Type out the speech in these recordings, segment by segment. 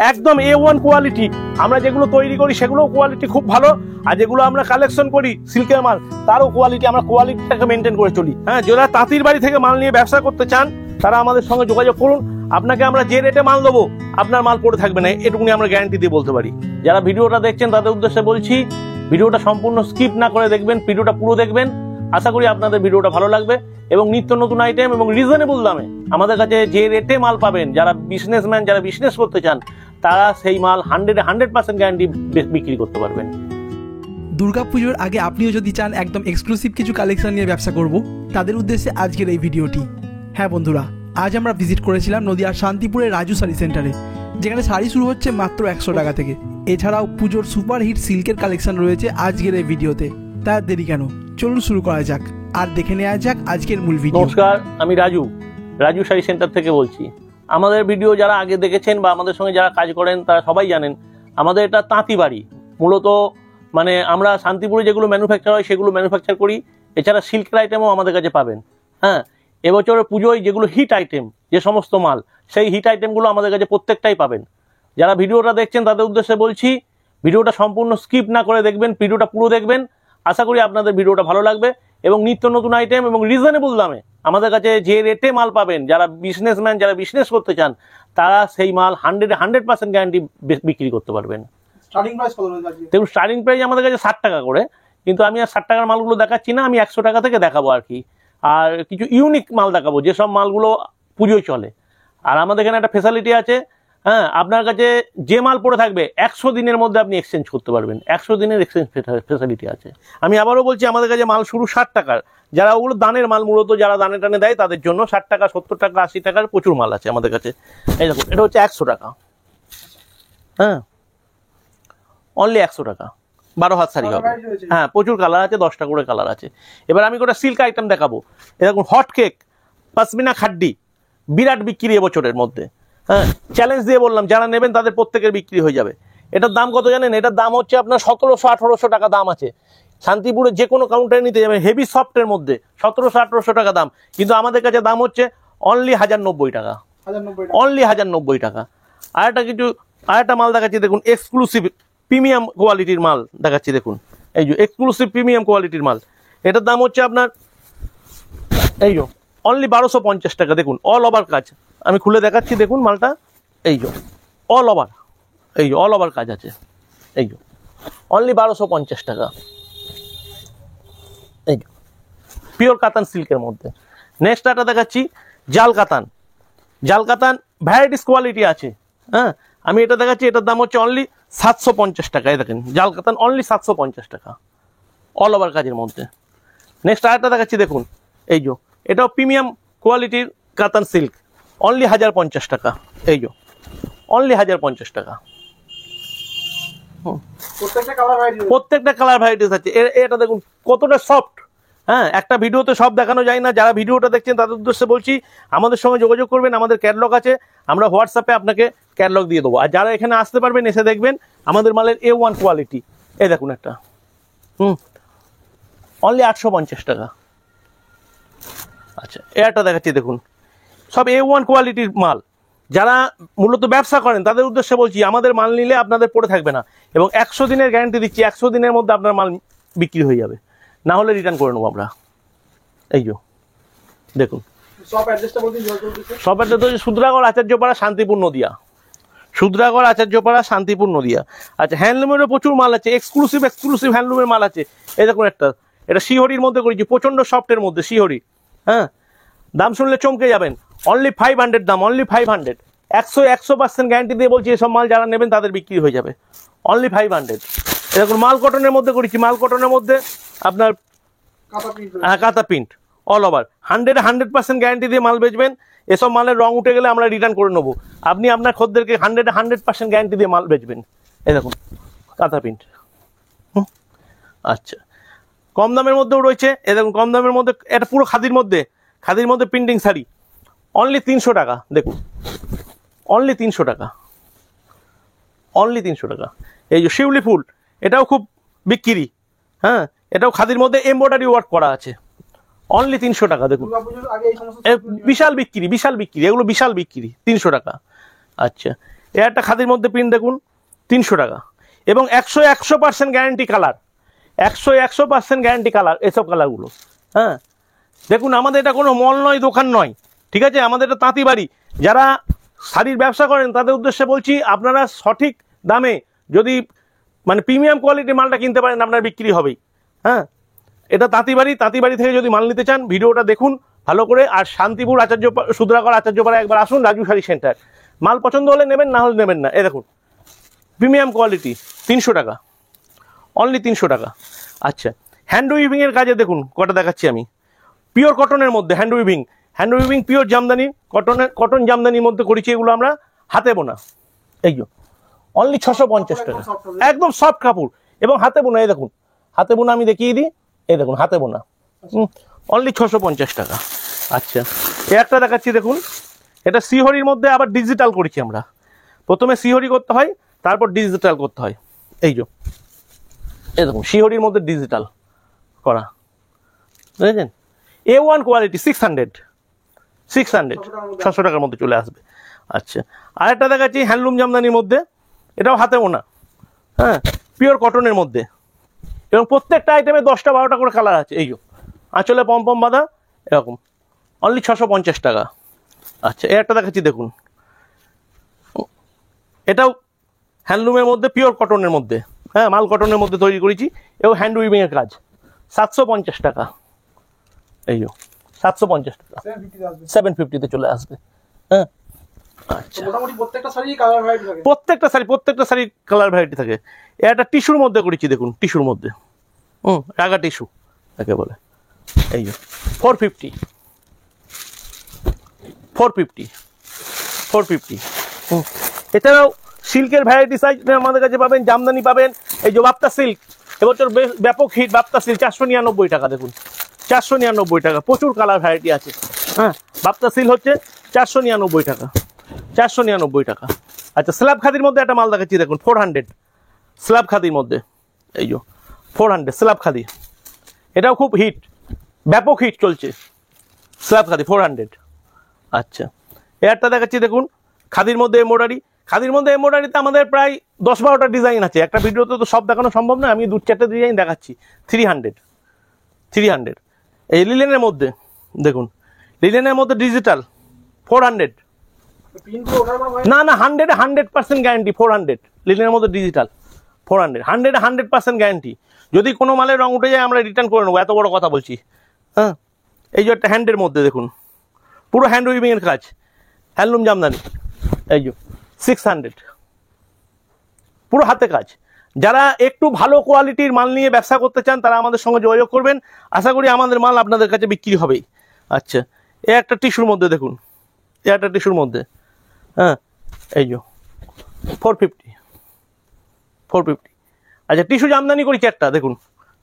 একদম A1 quality. আমরা যেগুলো তৈরি করি সেগুলো কোয়ালিটি খুব ভালো, আর যেগুলো আমরা কালেকশন করি সিল্কের মাল তারও কোয়ালিটি, আমরা কোয়ালিটিটাকে মেনটেন করে চলি। হ্যাঁ, যারা তাঁতির বাড়ি থেকে মাল নিয়ে ব্যবসা করতে চান তারা আমাদের সঙ্গে যোগাযোগ করুন। আপনাকে আমরা যে রেটে মাল দেবো আপনার মাল পড়ে থাকবে না, এটুকুনি আমরা গ্যারান্টি দিয়ে বলতে পারি। যারা ভিডিওটা দেখছেন তাদের উদ্দেশ্যে বলছি, ভিডিওটা সম্পূর্ণ স্কিপ না করে দেখবেন, ভিডিওটা পুরো দেখবেন। আশা করি আপনাদের ভিডিওটা ভালো লাগবে এবং নিত্য নতুন আইটেম এবং রিজনেবল দামে আমাদের কাছে যে রেটে মাল পাবেন, যারা বিজনেসম্যান, যারা বিজনেস করতে চান তারা সেই মাল 100% গ্যারান্টি বিক্রি করতে পারবেন। দুর্গাপুজোর আগে আপনিও যদি চান একদম এক্সক্লুসিভ কিছু কালেকশন নিয়ে ব্যবসা করব, তাদের উদ্দেশ্যে আজকের এই ভিডিওটি। হ্যাঁ বন্ধুরা, আজ আমরা ভিজিট করেছিলাম নদিয়ার শান্তিপুরের রাজু শাড়ি সেন্টারে, যেখানে শাড়ি শুরু হচ্ছে মাত্র 100 টাকা থেকে। এছাড়াও পুজোর সুপার হিট সিল্কের কালেকশন রয়েছে আজকের এই ভিডিওতে। তার দেরি কেন, চলুন শুরু করা যাক আর দেখে নেওয়া যাক আজকের মূল ভিডিও। নমস্কার, আমি রাজু শাড়ি সেন্টার থেকে বলছি। আমাদের ভিডিও যারা আগে দেখেছেন বা আমাদের সঙ্গে যারা কাজ করেন তারা সবাই জানেন আমাদের এটা তাঁতি বাড়ি। মূলত মানে আমরা শান্তিপুরে যেগুলো ম্যানুফ্যাকচার হয় সেগুলো ম্যানুফ্যাকচার করি। এছাড়া সিল্কের আইটেমও আমাদের কাছে পাবেন। হ্যাঁ, এবছরের পুজোয় যেগুলো হিট আইটেম, যে সমস্ত মাল, সেই হিট আইটেমগুলো আমাদের কাছে প্রত্যেকটাই পাবেন। যারা ভিডিওটা দেখছেন তাদের উদ্দেশ্যে বলছি, ভিডিওটা সম্পূর্ণ স্কিপ না করে দেখবেন, ভিডিওটা পুরো দেখবেন। আশা করি আপনাদের ভিডিওটা ভালো লাগবে এবং নিত্য নতুন আইটেম এবং রিজনেবল দামে আমাদের কাছে যে রেটে মাল পাবেন, যারা বিজনেসম্যান, যারা বিজনেস করতে চান তারা সেই মাল 100% গ্যারান্টি বিক্রি করতে পারবেন। দেখুন, স্টার্টিং প্রাইস আমাদের কাছে 60 টাকা করে, কিন্তু আমি আর 60 টাকার মালগুলো দেখাচ্ছি না, আমি 100 টাকা থেকে দেখাবো আর কি। আর কিছু ইউনিক মাল দেখাবো যেসব মালগুলো পুজোয় চলে। আর আমাদের এখানে একটা ফেসিলিটি আছে, হ্যাঁ, আপনার কাছে যে মাল পড়ে থাকবে 100 দিনের মধ্যে আপনি এক্সচেঞ্জ করতে পারবেন। 100 দিনের এক্সচেঞ্জ ফেসিলিটি আছে। আমি আবারও বলছি, আমাদের কাছে মাল শুরু 60 টাকার। যারা ওগুলো দানের মাল, মূলত যারা দানে টানে দেয় তাদের জন্য 60 টাকা, 70 টাকা, 80 টাকার প্রচুর মাল আছে আমাদের কাছে। এই দেখুন, এটা হচ্ছে 100 টাকা। হ্যাঁ, অনলি 100 টাকা, 12 হাত শাড়ি হবে। হ্যাঁ, প্রচুর কালার আছে, 10টা করে কালার আছে। এবার আমি একটা সিল্ক আইটেম দেখাবো। এরকম হট কেক, পশমিনা খাড্ডি, বিরাট বিক্রি এবছরের মধ্যে। হ্যাঁ, চ্যালেঞ্জ দিয়ে বললাম, যারা নেবেন তাদের প্রত্যেকের বিক্রি হয়ে যাবে। এটার দাম কত জানেন? এটার দাম হচ্ছে আপনার 1700-1800 টাকা দাম আছে। শান্তিপুরে যে কোনো কাউন্টারে নিতে যাবেন হেভি সফটের মধ্যে 1700-1800 টাকা দাম, কিন্তু আমাদের কাছে দাম হচ্ছে অনলি 1090 টাকা, অনলি 1090 টাকা। আরেকটা মাল দেখাচ্ছি, দেখুন, এক্সক্লুসিভ প্রিমিয়াম কোয়ালিটির মাল দেখাচ্ছি। দেখুন, এই যে এক্সক্লুসিভ প্রিমিয়াম কোয়ালিটির মাল, এটার দাম হচ্ছে আপনার এই যে অনলি 1250 টাকা। দেখুন, অল ওভার কাজ, আমি খুলে দেখাচ্ছি। দেখুন মালটা, এই যে অল ওভার, এই যে অল ওভার কাজ আছে। এই যে অনলি 1250 টাকা। এই যে পিওর কাতান সিল্কের মধ্যে। নেক্সট একটা দেখাচ্ছি জাল কাতান। জাল কাতান ভ্যারাইটিস কোয়ালিটি আছে। হ্যাঁ, আমি এটা দেখাচ্ছি, এটার দাম হচ্ছে অনলি 750 টাকা। এই দেখেন, জাল কাতান অনলি 750 টাকা, অল ওভার কাজের মধ্যে। নেক্সট আরেকটা দেখাচ্ছি, দেখুন, এই যে এটাও প্রিমিয়াম কোয়ালিটির কাতান সিল্ক, অনলি 1050 টাকা। এই যে অনলি 1050 টাকা। প্রত্যেকটা কালার ভ্যারাইটিস আছে। এটা দেখুন কতটা সফট। হ্যাঁ, একটা ভিডিওতে সব দেখানো যায় না। যারা ভিডিওটা দেখছেন তাদের উদ্দেশ্যে বলছি, আমাদের সঙ্গে যোগাযোগ করবেন। আমাদের ক্যাটালগ আছে, আমরা হোয়াটসঅ্যাপে আপনাকে ক্যাটালগ দিয়ে দেবো। আর যারা এখানে আসতে পারবেন, এসে দেখবেন আমাদের মালের A1 কোয়ালিটি। এই দেখুন একটা, অনলি 850 টাকা। আচ্ছা, এটা দেখাচ্ছি, দেখুন, সব A1 কোয়ালিটির মাল। যারা মূলত ব্যবসা করেন তাদের উদ্দেশ্যে বলছি, আমাদের মাল নিলে আপনাদের পড়ে থাকবে না এবং 100 দিনের গ্যারান্টি দিচ্ছি। 100 দিনের মধ্যে আপনার মাল বিক্রি হয়ে যাবে, না হলে রিটার্ন করে নেবো আমরা। এই যে দেখুন, সব অ্যাড্রেস হচ্ছে সুদ্রাগড়, আচার্যপাড়া, শান্তিপুর, নদিয়া। সুদ্রাগড়, আচার্যপাড়া, শান্তিপুর, নদিয়া। আচ্ছা, হ্যান্ডলুমেরও প্রচুর মাল আছে, এক্সক্লুসিভ হ্যান্ডলুমের মাল আছে। এই দেখুন একটা, এটা শিহরির মধ্যে করেছি, প্রচন্ড সফটের মধ্যে শিহরি। হ্যাঁ, দাম শুনলে চমকে যাবেন, অনলি 500 দাম, অনলি 500। 100% গ্যারান্টি দিয়ে বলছি, এসব মাল যারা নেবেন তাদের বিক্রি হয়ে যাবে, অনলি 500। এরকম মাল কটনের মধ্যে করেছি, মাল কটনের মধ্যে আপনার কাঁথা প্রিন্ট অল ওভার। 100% গ্যারান্টি দিয়ে মাল বেচবেন। এসব মালের রং উঠে গেলে আমরা রিটার্ন করে নেবো। আপনি আপনার খদ্দেরকে 100% গ্যারান্টি দিয়ে মাল বেচবেন। এই দেখুন কাঁথা প্রিন্ট। আচ্ছা, কম দামের মধ্যেও রয়েছে। এ দেখুন, কম দামের মধ্যে এটা পুরো খাদির মধ্যে প্রিন্টিং শাড়ি, অনলি 300 টাকা। দেখুন, অনলি 300 টাকা, অনলি 300 টাকা। এই যে শিউলি ফুল, এটাও খুব বিক্রি। হ্যাঁ, এটাও খাদির মধ্যে এমব্রয়ডারি ওয়ার্ক করা আছে, অনলি 300 টাকা। দেখুন, বিশাল বিক্রি, এগুলো বিশাল বিক্রি, 300 টাকা। আচ্ছা, এ একটা খাদির মধ্যে প্রিন্ট দেখুন 300 টাকা, এবং 100% গ্যারান্টি কালার, 100% গ্যারান্টি কালার, এসব কালারগুলো। হ্যাঁ দেখুন, আমাদের এটা কোনো মল নয়, দোকান নয়, ঠিক আছে, আমাদের এটা তাঁতি বাড়ি। যারা শাড়ির ব্যবসা করেন তাদের উদ্দেশ্যে বলছি, আপনারা সঠিক দামে যদি মানে প্রিমিয়াম কোয়ালিটির মালটা কিনতে পারেন, আপনার বিক্রি হবেই। হ্যাঁ, এটা তাঁতিবাড়ি, তাঁতিবাড়ি থেকে যদি মাল নিতে চান ভিডিওটা দেখুন ভালো করে। আর শান্তিপুর সুদ্রাকর আচার্যপাড়া একবার আসুন, রাজু শাড়ি সেন্টার। মাল পছন্দ হলে নেবেন, না হলে নেবেন না। এ দেখুন প্রিমিয়াম কোয়ালিটি 300 টাকা, অনলি 300 টাকা। আচ্ছা, হ্যান্ড উইভিংয়ের কাজে দেখুন কটা দেখাচ্ছি আমি, পিওর কটনের মধ্যে hand weaving pure Jamdani, cotton জামদানির মধ্যে করেছি এগুলো আমরা, হাতে বোনা। এই যে অনলি 650 টাকা, একদম সফট কাপড় এবং হাতে বোনা। এই দেখুন হাতে বোনা, আমি দেখিয়ে দিই, এই দেখুন হাতে বোনা, অনলি 650 টাকা। আচ্ছা, এ একটা দেখাচ্ছি দেখুন, এটা সিহরির মধ্যে আবার ডিজিটাল করেছি আমরা। প্রথমে সিহরি করতে হয়, তারপর ডিজিটাল করতে হয়। এই দেখুন সিহরির মধ্যে ডিজিটাল করা, বুঝেছেন? A1 কোয়ালিটি 600 টাকার মধ্যে চলে আসবে। আচ্ছা, আরেকটা দেখাচ্ছি হ্যান্ডলুম জামদানির মধ্যে, এটাও হাতে বোনা, হ্যাঁ, পিওর কটনের মধ্যে, এবং প্রত্যেকটা আইটেমে 10টা 12টা করে কালার আছে। এই আঁচলে পম বাঁধা, এরকম, অনলি 650 টাকা। আচ্ছা, এই একটা দেখাচ্ছি দেখুন, এটাও হ্যান্ডলুমের মধ্যে, পিওর কটনের মধ্যে, হ্যাঁ, মাল কটনের মধ্যে তৈরি করেছি, এবং হ্যান্ড উইভিংয়ের কাজ, 750 টাকা। এই 750 টাকা, 750-তে চলে আসবে। হ্যাঁ, আচ্ছা, প্রত্যেকটা শাড়ি কালার ভ্যারাইটি থাকে। এটা টিস্যুর মধ্যে করেছি দেখুন, টিস্যুর মধ্যে, রাগা টিস্যু একে বলে। এই 450। এছাড়াও সিল্কের ভ্যারাইটি সাইজ আমাদের কাছে পাবেন, জামদানি পাবেন। এই যে বাপ্তা সিল্ক, এবছর ব্যাপক হিট বাপ্তা সিল্ক, 499 টাকা দেখুন, 499 টাকা। প্রচুর কালার ভ্যারাইটি আছে। হ্যাঁ, বাপ্তা সিল্ক হচ্ছে 499 টাকা, 499 টাকা। আচ্ছা, স্ল্যাব খাদির মধ্যে একটা মাল দেখাচ্ছি দেখুন, 400, স্ল্যাব খাদির মধ্যে। এই 400 স্ল্যাব খাদি, এটাও খুব হিট, ব্যাপক হিট চলছে, স্ল্যাব খাদি 400। আচ্ছা, একটা দেখাচ্ছি দেখুন খাদির মধ্যে এমব্রয়ডারি। খাদির মধ্যে এমব্রয়ডারিতে আমাদের প্রায় 10-12টা ডিজাইন আছে, একটা ভিডিওতে তো সব দেখানো সম্ভব নয়, আমি 2-4টা ডিজাইন দেখাচ্ছি। 300। এই লিলেনের মধ্যে দেখুন, লিলেনের মধ্যে ডিজিটাল 400, না 100% গ্যারান্টি। 400 লিলেনের মধ্যে ডিজিটাল 400, 100% গ্যারান্টি। যদি কোনো মালের রং উঠে যায় আমরা রিটার্ন করে নেবো, এত বড় কথা বলছি। হ্যাঁ, এই যে একটা হ্যান্ডের মধ্যে দেখুন, পুরো হ্যান্ড উইভিংয়ের কাজ, হ্যান্ডলুম জামদানি। এই 600, পুরো হাতে কাজ। যারা একটু ভালো কোয়ালিটির মাল নিয়ে ব্যবসা করতে চান তারা আমাদের সঙ্গে যোগাযোগ করবেন, আশা করি আমাদের মাল আপনাদের কাছে বিক্রি হবেই। আচ্ছা, এ একটা টিস্যুর মধ্যে দেখুন, এ একটা টিস্যুর মধ্যে, হ্যাঁ, এই 450। আচ্ছা, টিস্যু জামদানি করেছি একটা দেখুন,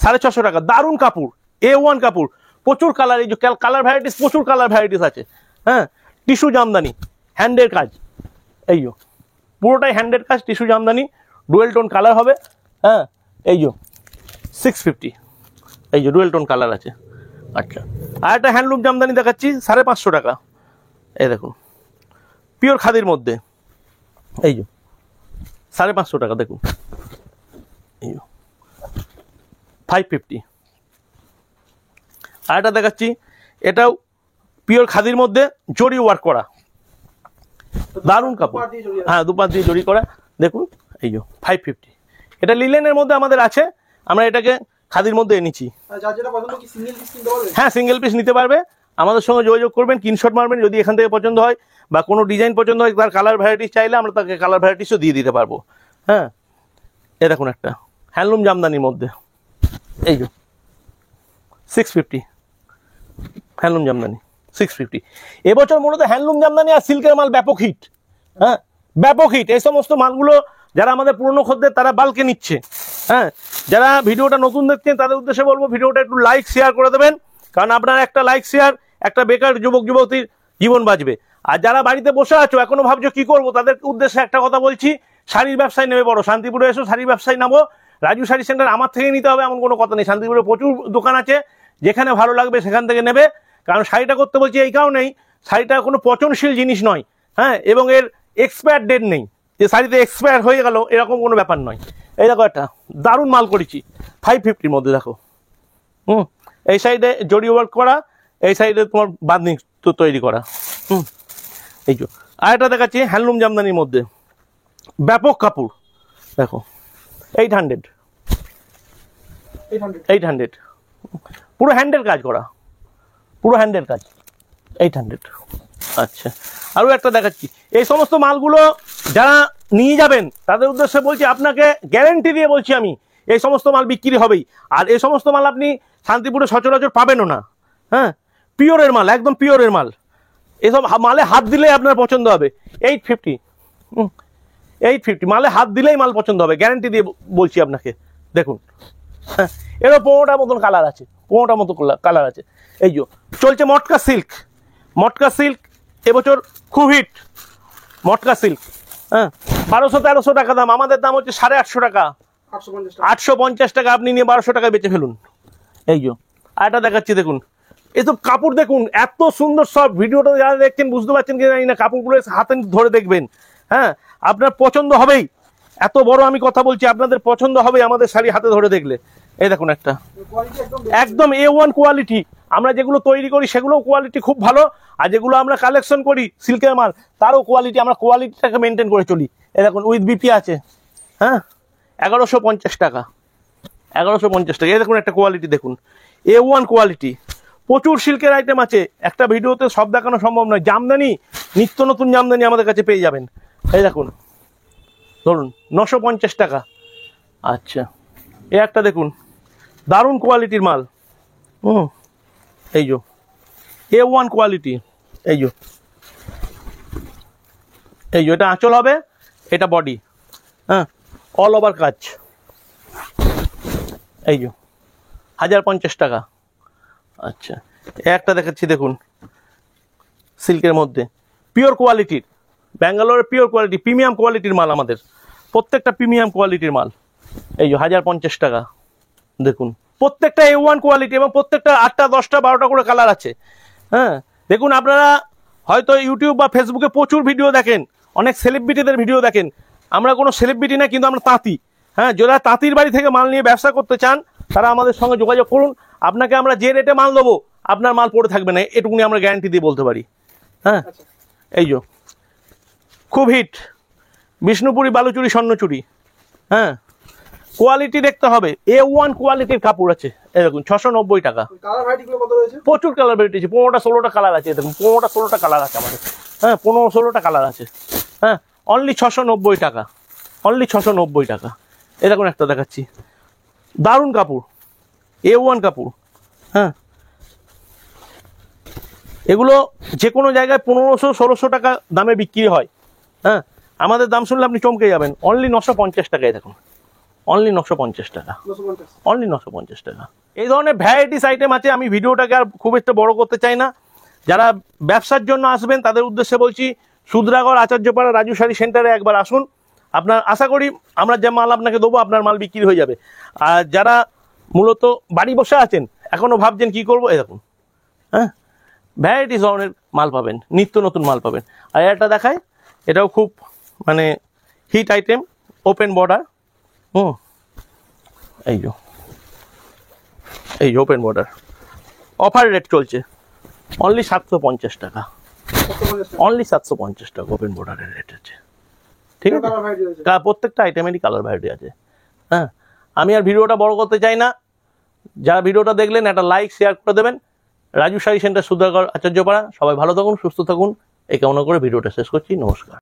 650 টাকা, দারুণ কাপড়, A1 কাপড়, প্রচুর কালার, এই যে কালার ভ্যারাইটিস, প্রচুর কালার ভ্যারাইটিস আছে। হ্যাঁ, টিস্যু জামদানি, হ্যান্ডের কাজ, এই পুরোটাই হ্যান্ডের কাজ, tissue Jamdani, dual tone colour হবে। হ্যাঁ, এই 650, এই ডুয়েল টোন কালার আছে। আচ্ছা, আর একটা হ্যান্ডলুম জামদানি দেখাচ্ছি 550 টাকা। এই দেখুন পিওর খাদির মধ্যে, এই 550 টাকা দেখুন, এই 550। আর একটা দেখাচ্ছি, এটাও পিওর খাদির মধ্যে জরি ওয়ার্ক করা, দারুণ কাপড়, হ্যাঁ, দুপাত দিয়ে জরি করা দেখুন, এই 550। এটা লিলেনের মধ্যে আমাদের আছে, আমরা এটাকে খাদির মধ্যে এনেছি। হ্যাঁ, সিঙ্গেল পিস নিতে পারবে, আমাদের সঙ্গে যোগাযোগ করবেন, স্ক্রিনশট মারবেন, যদি এখান থেকে পছন্দ হয় বা কোনো ডিজাইন পছন্দ হয়, তার কালার ভ্যারাইটিস চাইলে আমরা তাকে কালার ভ্যারাইটিসও দিয়ে দিতে পারবো। হ্যাঁ, এ দেখুন একটা হ্যান্ডলুম জামদানির মধ্যে, এই 650, হ্যান্ডলুম জামদানি 650। এবছর মূলত হ্যান্ডলুম জামদানি আর সিল্কের মাল ব্যাপক হিট। হ্যাঁ, ব্যাপক হিট। এই সমস্ত মালগুলো যারা আমাদের পুরনো খদ্দের তারা বালকে নিচ্ছে। হ্যাঁ, যারা ভিডিওটা নতুন দেখছেন তাদের উদ্দেশ্যে বলবো ভিডিওটা একটু লাইক শেয়ার করে দেবেন, কারণ আপনার একটা লাইক শেয়ার একটা বেকার যুবক যুবতীর জীবন বাঁচবে। আর যারা বাড়িতে বসে আছো এখনো ভাবছো কি করবো, তাদের উদ্দেশ্যে একটা কথা বলছি, শাড়ির ব্যবসায় নেমে পড়ো, শান্তিপুরে এসো, শাড়ির ব্যবসায় নামো। রাজু শাড়ি সেন্টার আমার থেকে নিতে হবে এমন কোনো কথা নেই, শান্তিপুরে প্রচুর দোকান আছে, যেখানে ভালো লাগবে সেখান থেকে নেবে। কারণ শাড়িটা করতে বলছি এই কারণেই, শাড়িটা কোনো পচনশীল জিনিস নয়। হ্যাঁ, এবং এর এক্সপায়ার ডেট নেই, যে শাড়িতে এক্সপায়ার হয়ে গেল এরকম কোনো ব্যাপার নয়। এই দেখো একটা দারুণ মাল করেছি 550-র মধ্যে, দেখো এই সাইডে জরি ওয়ার্ক করা, এই সাইডে তোমার বাঁধনি তো তৈরি করা। এই যে আরেকটা দেখাচ্ছি হ্যান্ডলুম জামদানির মধ্যে, ব্যাপক কাপড়, দেখো 800 পুরো হ্যান্ডের কাজ করা, পুরো হ্যান্ডের কাজ 800। আচ্ছা আরও একটা দেখাচ্ছি, এই সমস্ত মালগুলো যারা নিয়ে যাবেন তাদের উদ্দেশ্যে বলছি, আপনাকে গ্যারেন্টি দিয়ে বলছি আমি, এই সমস্ত মাল বিক্রি হবেই। আর এই সমস্ত মাল আপনি শান্তিপুরে সচরাচর পাবেনও না। হ্যাঁ, পিওরের মাল, একদম পিওরের মাল। এসব মালে হাত দিলেই আপনার পছন্দ হবে। 850 মালে হাত দিলেই মাল পছন্দ হবে, গ্যারেন্টি দিয়ে বলছি আপনাকে। দেখুন হ্যাঁ, এরও 15টার মতন কালার আছে, 15টার মতো কালার আছে। এই যে চলছে মটকা সিল্ক, মটকা সিল্ক এবছর খুব হিট, মটকা সিল্ক। হ্যাঁ, 1200-1300 টাকা দাম, আমাদের দাম হচ্ছে 850 টাকা, 850 টাকা। আপনি নিয়ে 1200 টাকায় বেচে ফেলুন। এই যে আরেকটা দেখাচ্ছি, দেখুন এসব কাপড় দেখুন, এত সুন্দর সব। ভিডিওটা যারা দেখছেন বুঝতে পারছেন কি জানি না, কাপড়গুলো হাতে ধরে দেখবেন। হ্যাঁ, আপনার পছন্দ হবেই, এত বড় আমি কথা বলছি, আপনাদের পছন্দ হবে আমাদের শাড়ি হাতে ধরে দেখলে। এই দেখুন একটা একদম A1 কোয়ালিটি, আমরা যেগুলো তৈরি করি সেগুলোও কোয়ালিটি খুব ভালো, আর যেগুলো আমরা কালেকশন করি সিল্কের মাল তারও কোয়ালিটি, আমরা কোয়ালিটিটাকে মেনটেন করে চলি। এই দেখুন উইথ বিপি আছে, হ্যাঁ 1150 টাকা, 1150 টাকা। এই দেখুন একটা কোয়ালিটি, দেখুন A1 কোয়ালিটি, প্রচুর সিল্কের আইটেম আছে, একটা ভিডিওতে সব দেখানো সম্ভব নয়। জামদানি, নিত্য নতুন জামদানি আমাদের কাছে পেয়ে যাবেন। এই দেখুন ধরুন 950 টাকা। আচ্ছা এ একটা দেখুন দারুণ কোয়ালিটির মাল, এই যে A1 কোয়ালিটি। এই যে এটা আঁচল হবে, এটা বডি, হ্যাঁ অল ওভার কাজ। এই যে 1050 টাকা। আচ্ছা এ একটা দেখাচ্ছি, দেখুন সিল্কের মধ্যে পিওর কোয়ালিটির, ব্যাঙ্গালোরের পিওর কোয়ালিটি, প্রিমিয়াম কোয়ালিটির মাল আমাদের, প্রত্যেকটা প্রিমিয়াম কোয়ালিটির মাল। এই যে 1050 টাকা। দেখুন প্রত্যেকটা A1 কোয়ালিটি, এবং প্রত্যেকটা 8টা 10টা 12টা করে কালার আছে। হ্যাঁ দেখুন, আপনারা হয়তো ইউটিউব বা ফেসবুকে প্রচুর ভিডিও দেখেন, অনেক সেলিব্রিটিদের ভিডিও দেখেন। আমরা কোনো সেলিব্রিটি না, কিন্তু আমরা তাঁতি। হ্যাঁ, যারা তাঁতির বাড়ি থেকে মাল নিয়ে ব্যবসা করতে চান তারা আমাদের সঙ্গে যোগাযোগ করুন, আপনাকে আমরা যে রেটে মাল দেবো আপনার মাল পড়ে থাকবে না, এটুকুনি আমরা গ্যারান্টি দিয়ে বলতে পারি। হ্যাঁ এই যে খুব হিট বিষ্ণুপুরি বালুচুরি স্বর্ণচুরি। হ্যাঁ কোয়ালিটি দেখতে হবে, A1 কোয়ালিটির কাপড় আছে। এই দেখুন 690 টাকা। প্রচুর কালার ভ্যারাইটি আছে, 15টা-16টা কালার আছে। দেখুন 15টা-16টা কালার আছে আমাদের। হ্যাঁ 15-16টা কালার আছে। হ্যাঁ অনলি 690 টাকা, অনলি 690 টাকা। এই দেখুন একটা দেখাচ্ছি, দারুণ কাপড়, A1 কাপড়। হ্যাঁ এগুলো যে কোনো জায়গায় 1500-1600 টাকা দামে বিক্রি হয়। হ্যাঁ আমাদের দাম শুনলে আপনি চমকে যাবেন, অনলি 950 টাকায়। দেখুন অনলি 950 টাকা, অনলি 950 টাকা। এই ধরনের ভ্যারাইটিস আইটেম আছে। আমি ভিডিওটাকে আর খুব একটা বড় করতে চাই না। যারা ব্যবসার জন্য আসবেন তাদের উদ্দেশ্যে বলছি, সুদ্রাগড় আচার্যপাড়া রাজু শাড়ি সেন্টারে একবার আসুন। আপনার আশা করি আমরা যে মাল আপনাকে দেবো আপনার মাল বিক্রি হয়ে যাবে। আর যারা মূলত বাড়ি বসে আছেন, এখনো ভাবছেন কি করবো, এই দেখুন হ্যাঁ ভ্যারাইটিস ধরনের মাল পাবেন, নিত্য নতুন মাল পাবেন। আর এটা দেখায়, এটাও খুব মানে হিট আইটেম, ওপেন বর্ডার। এই যে ওপেন বর্ডার, অফার রেট চলছে, অনলি 750 টাকা, অনলি 750 টাকা ওপেন বর্ডারের রেট আছে। ঠিক আছে, প্রত্যেকটা আইটেমেরই কালার ভ্যারাইটি আছে। হ্যাঁ আমি আর ভিডিওটা বড় করতে চাই না। যারা ভিডিওটা দেখলেন একটা লাইক শেয়ার করে দেবেন। রাজু শাড়ি সেন্টার, সুদ্রাগড় আচার্যপাড়া। সবাই ভালো থাকুন, সুস্থ থাকুন, এই কামনা করে ভিডিওটা শেষ করছি। নমস্কার।